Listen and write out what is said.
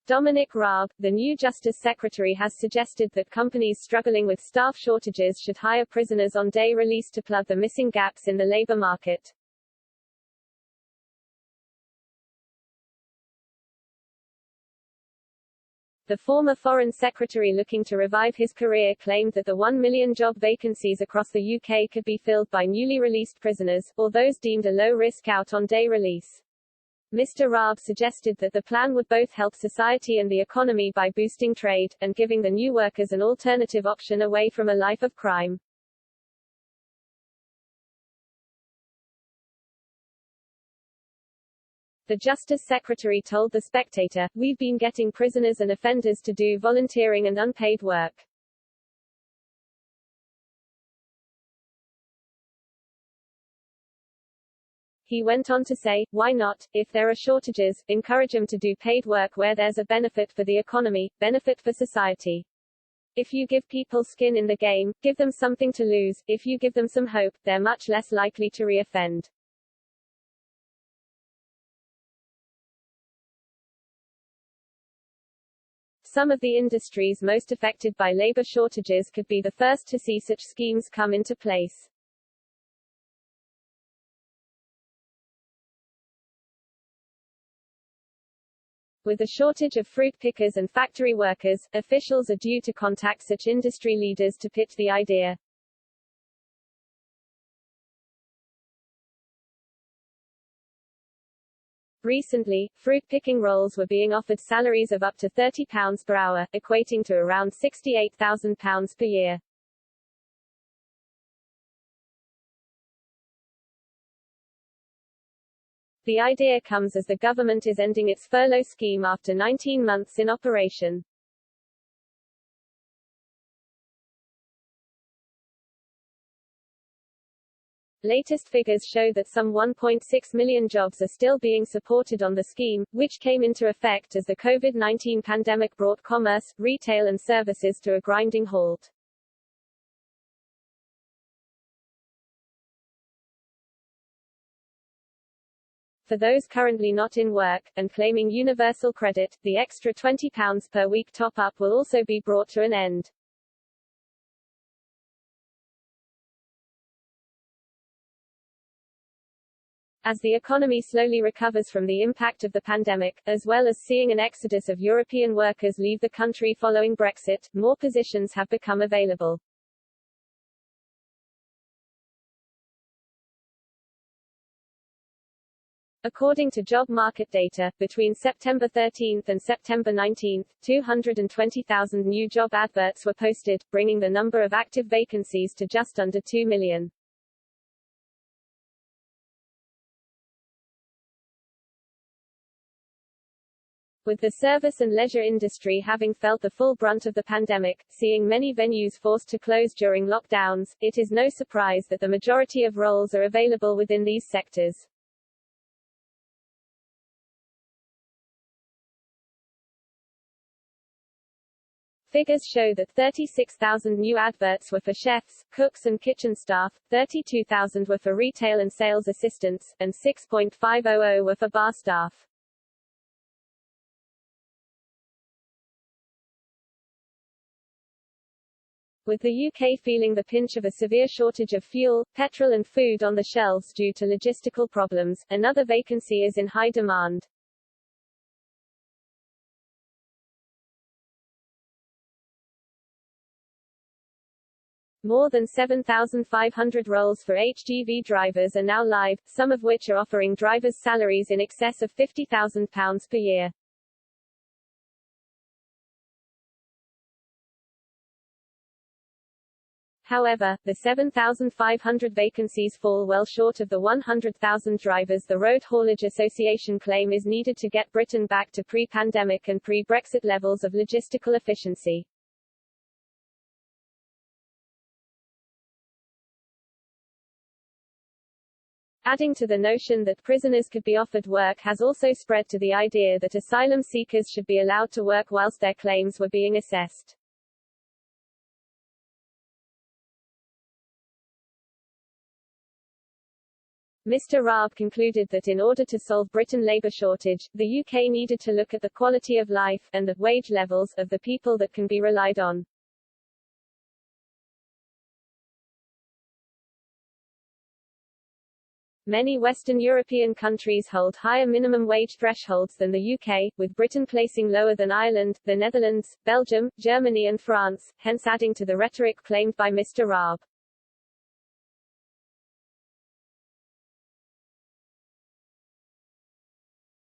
Dominic Raab, the new Justice Secretary, has suggested that companies struggling with staff shortages should hire prisoners on day release to plug the missing gaps in the labor market. The former Foreign Secretary, looking to revive his career, claimed that the 1 million job vacancies across the UK could be filled by newly released prisoners, or those deemed a low risk out on day release. Mr. Raab suggested that the plan would both help society and the economy by boosting trade, and giving the new workers an alternative option away from a life of crime. The Justice Secretary told The Spectator, "We've been getting prisoners and offenders to do volunteering and unpaid work. He went on to say, "Why not, if there are shortages, encourage them to do paid work where there's a benefit for the economy, benefit for society. If you give people skin in the game, give them something to lose, if you give them some hope, they're much less likely to reoffend." Some of the industries most affected by labor shortages could be the first to see such schemes come into place. With a shortage of fruit pickers and factory workers, officials are due to contact such industry leaders to pitch the idea. Recently, fruit-picking roles were being offered salaries of up to £30 per hour, equating to around £68,000 per year. The idea comes as the government is ending its furlough scheme after 19 months in operation. Latest figures show that some 1.6 million jobs are still being supported on the scheme, which came into effect as the COVID-19 pandemic brought commerce, retail and services to a grinding halt. For those currently not in work, and claiming universal credit, the extra £20 per week top-up will also be brought to an end. As the economy slowly recovers from the impact of the pandemic, as well as seeing an exodus of European workers leave the country following Brexit, more positions have become available. According to job market data, between September 13 and September 19, 220,000 new job adverts were posted, bringing the number of active vacancies to just under 2 million. With the service and leisure industry having felt the full brunt of the pandemic, seeing many venues forced to close during lockdowns, it is no surprise that the majority of roles are available within these sectors. Figures show that 36,000 new adverts were for chefs, cooks and kitchen staff, 32,000 were for retail and sales assistants, and 6,500 were for bar staff. With the UK feeling the pinch of a severe shortage of fuel, petrol and food on the shelves due to logistical problems, another vacancy is in high demand. More than 7,500 roles for HGV drivers are now live, some of which are offering drivers salaries in excess of £50,000 per year. However, the 7,500 vacancies fall well short of the 100,000 drivers the Road Haulage Association claim is needed to get Britain back to pre-pandemic and pre-Brexit levels of logistical efficiency. Adding to the notion that prisoners could be offered work has also spread to the idea that asylum seekers should be allowed to work whilst their claims were being assessed. Mr. Raab concluded that in order to solve Britain's labour shortage, the UK needed to look at the quality of life, and the wage levels, of the people that can be relied on. Many Western European countries hold higher minimum wage thresholds than the UK, with Britain placing lower than Ireland, the Netherlands, Belgium, Germany and France, hence adding to the rhetoric claimed by Mr. Raab.